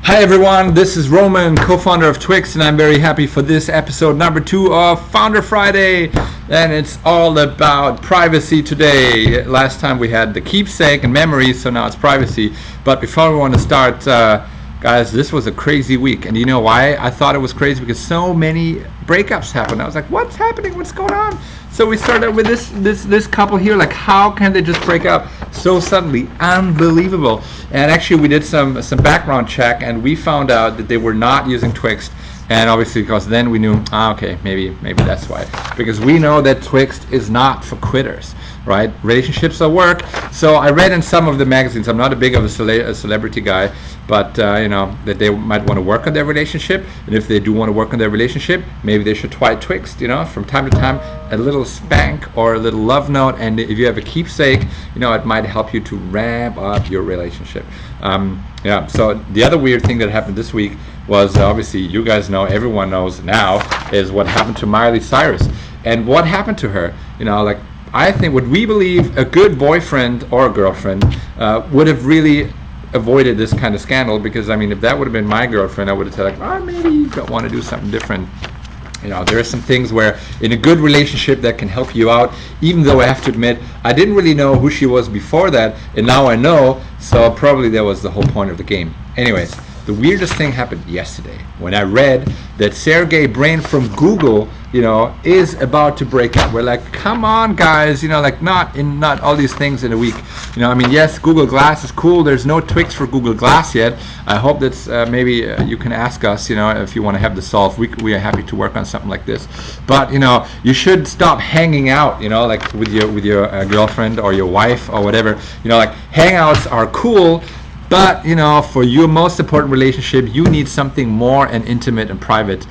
Hi everyone, this is Roman, co-founder of Twyxt, and I'm very happy for this episode number 2 of Founder Friday, and it's all about privacy today. Last time we had the keepsake and memories, so now it's privacy. But before we want to start, guys, this was a crazy week, and you know why I thought it was crazy? Because so many breakups happened. I was like, what's happening? What's going on? So we started with this couple here, like how can they just break up so suddenly? Unbelievable. And actually we did some background check, and we found out that they were not using Twyxt. And obviously, because then we knew, okay, maybe that's why. Because we know that Twyxt is not for quitters, right? Relationships are work. So I read in some of the magazines, I'm not a big of a celebrity guy, but you know, that they might want to work on their relationship. And if they do want to work on their relationship, maybe they should try Twyxt, you know, from time to time, a little spank or a little love note. And if you have a keepsake, you know, it might help you to ramp up your relationship. Yeah, so the other weird thing that happened this week was, obviously you guys know, everyone knows now, is what happened to Miley Cyrus. And what happened to her, you know, like, I think what we believe a good boyfriend or girlfriend would have really avoided this kind of scandal, because I mean, if that would have been my girlfriend, I would have said like, oh, maybe you don't want to do something different. You know, there are some things where in a good relationship that can help you out, even though I have to admit, I didn't really know who she was before that, and now I know, so probably that was the whole point of the game. Anyways, the weirdest thing happened yesterday when I read that Sergey Brin from Google, you know, is about to break up. We're like, come on, guys, you know, like not all these things in a week. You know, I mean, yes, Google Glass is cool. There's no Twyxt for Google Glass yet. I hope that's maybe you can ask us, you know, if you want to have this solved. We are happy to work on something like this. But you know, you should stop hanging out, you know, like with your girlfriend or your wife or whatever. You know, like hangouts are cool. But you know, for your most important relationship, you need something more and intimate and private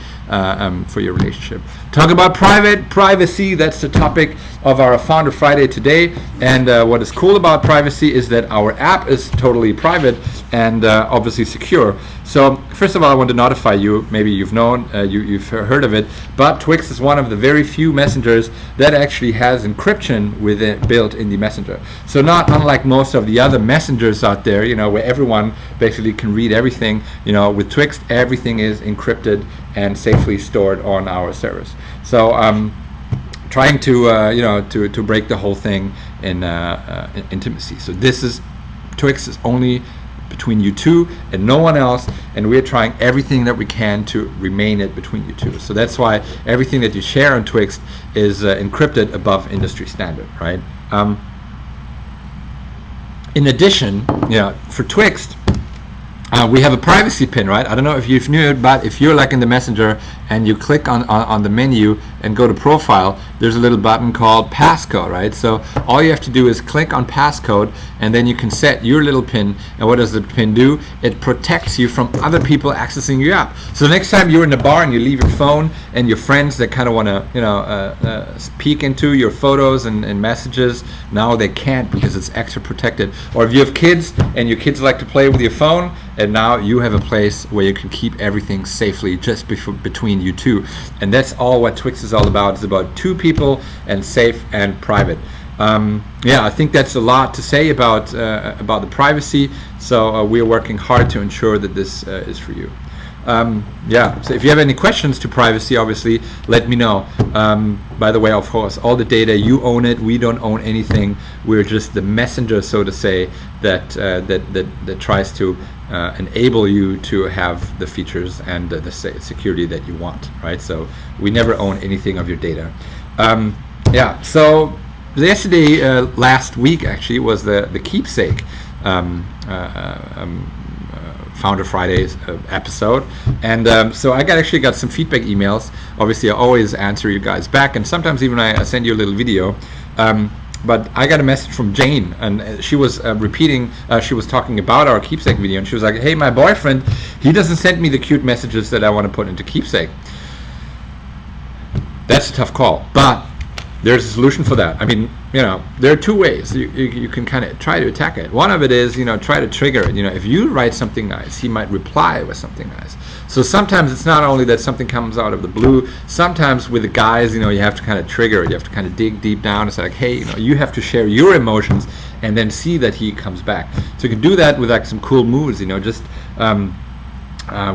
for your relationship. Talk about privacy. That's the topic of our Founder Friday today. And what is cool about privacy is that our app is totally private and obviously secure. So first of all, I want to notify you. Maybe you've known, you've heard of it, but Twyxt is one of the very few messengers that actually has encryption built in the messenger. So not unlike most of the other messengers out there, you know, where everyone basically can read everything. You know, with Twyxt, everything is encrypted and safely stored on our servers. So trying to you know, to break the whole thing in intimacy. So Twyxt is only between you two and no one else, and we're trying everything that we can to remain it between you two. So that's why everything that you share on Twyxt is encrypted above industry standard, right? In addition, you know, for Twyxt, we have a privacy pin, right? I don't know if you've knew it, but if you're like in the messenger and you click on the menu and go to profile, there's a little button called passcode, right? So all you have to do is click on passcode, and then you can set your little pin. And what does the pin do? It protects you from other people accessing your app. So the next time you're in the bar and you leave your phone, and your friends that kind of want to, you know, peek into your photos and messages, now they can't because it's extra protected. Or if you have kids and your kids like to play with your phone, and now you have a place where you can keep everything safely just between you two. And that's all what Twyxt is all about. It's about two people and safe and private. Yeah, I think that's a lot to say about the privacy. So we're working hard to ensure that this is for you. Yeah, so if you have any questions to privacy, obviously let me know. By the way, of course, all the data, you own it. We don't own anything. We're just the messenger, so to say, that tries to enable you to have the features and the security that you want, right? So we never own anything of your data. Yeah, so yesterday, last week actually, was the keepsake Founder Friday's episode, and so I actually got some feedback emails. Obviously I always answer you guys back, and sometimes even I send you a little video, but I got a message from Jane, and she was repeating, she was talking about our keepsake video, and she was like, hey, my boyfriend, he doesn't send me the cute messages that I want to put into keepsake. That's a tough call, but there's a solution for that. I mean, you know, there are two ways you can kind of try to attack it. One of it is, you know, try to trigger it. You know, if you write something nice, he might reply with something nice. So sometimes it's not only that something comes out of the blue. Sometimes with the guys, you know, you have to kind of trigger it. You have to kind of dig deep down and say like, hey, you know, you have to share your emotions and then see that he comes back. So you can do that with like some cool moves. You know, just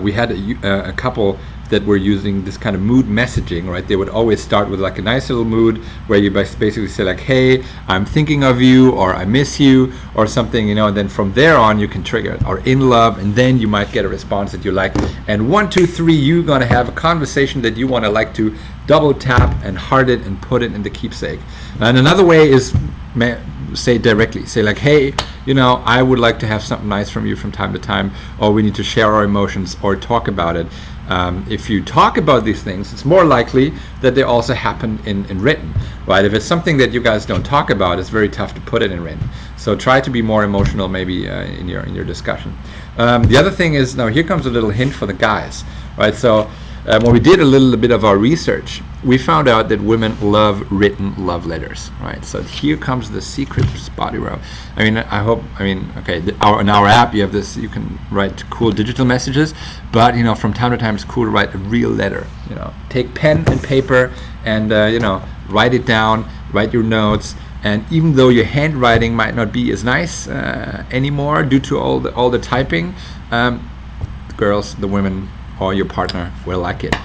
we had a couple that were using this kind of mood messaging, right? They would always start with like a nice little mood where you basically say like, hey, I'm thinking of you, or I miss you, or something, you know, and then from there on you can trigger it, or in love, and then you might get a response that you like. And 1, 2, 3, you're gonna have a conversation that you wanna like to double tap and heart it and put it in the keepsake. And another way is say directly, say like, hey, you know, I would like to have something nice from you from time to time, or we need to share our emotions or talk about it. If you talk about these things, it's more likely that they also happen in written, right? If it's something that you guys don't talk about, it's very tough to put it in written. So try to be more emotional maybe in your discussion. The other thing is, now here comes a little hint for the guys, right? So when we did a little bit of our research, we found out that women love written love letters, right? So here comes the secret spotty row. I mean, okay, in our app you have this, you can write cool digital messages, but you know, from time to time it's cool to write a real letter. You know, take pen and paper and you know, write it down, write your notes. And even though your handwriting might not be as nice anymore due to all the typing, the girls, the women, or your partner will like it.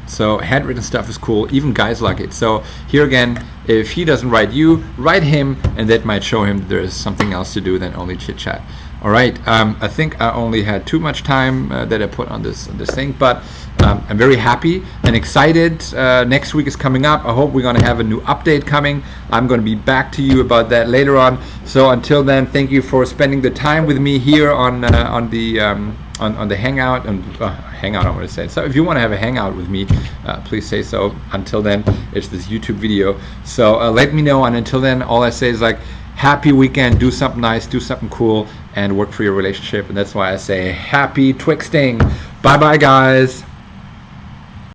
So handwritten stuff is cool, even guys like it. So here again, if he doesn't write you, write him, and that might show him that there is something else to do than only chit chat. All right, I think I only had too much time that I put on this thing, but I'm very happy and excited. Next week is coming up. I hope we're going to have a new update coming. I'm going to be back to you about that later on. So until then, thank you for spending the time with me here on the Hangout. Hangout, I want to say. So if you want to have a Hangout with me, please say so. Until then, it's this YouTube video. So let me know. And until then, all I say is like, happy weekend. Do something nice. Do something cool. And work for your relationship. And that's why I say happy Twixting. Bye-bye, guys.